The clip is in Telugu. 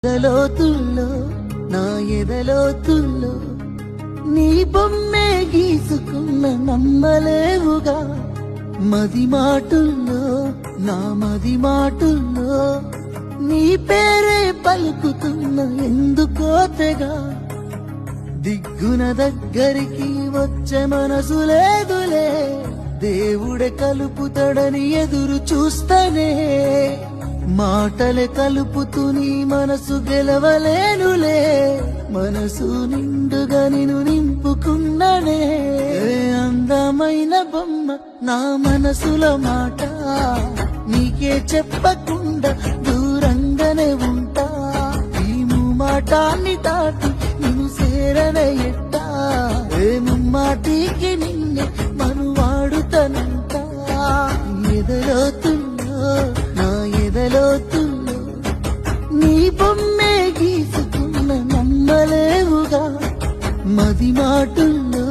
ఎదలోతుల్లో నా ఎదలోతుల్లో నీ బొమ్మే గీసుకున్న నమ్మలేవుగా మది మాటుల్లో నా మది మాటుల్లో నీ పేరే పలుకుతున్న ఎందుకో తెగా దిగ్గున దగ్గరికి వచ్చే మనసు లేదులే దేవుడే కలుపుతాడని ఎదురు చూస్తనే మాటలే కలుపుతూ నీ మనసు గెలవలేనులే మనసు నిండుగా నిన్ను నింపుకున్ననే అందమైన బొమ్మ నా మనసులో మాట నీకే చెప్పకుండా దూరంగానే ఉంటా ఈ మాటాన్ని దాటి నిన్ను సేరనే ఎట్టా మాటికి నిన్నే మనువాడుతనంట ఎదలోతుల్లో నా ఎదలోతుల్లో నీ బొమ్మే గీసుకున్న నమ్మలేవుగా మది మాటుల్లో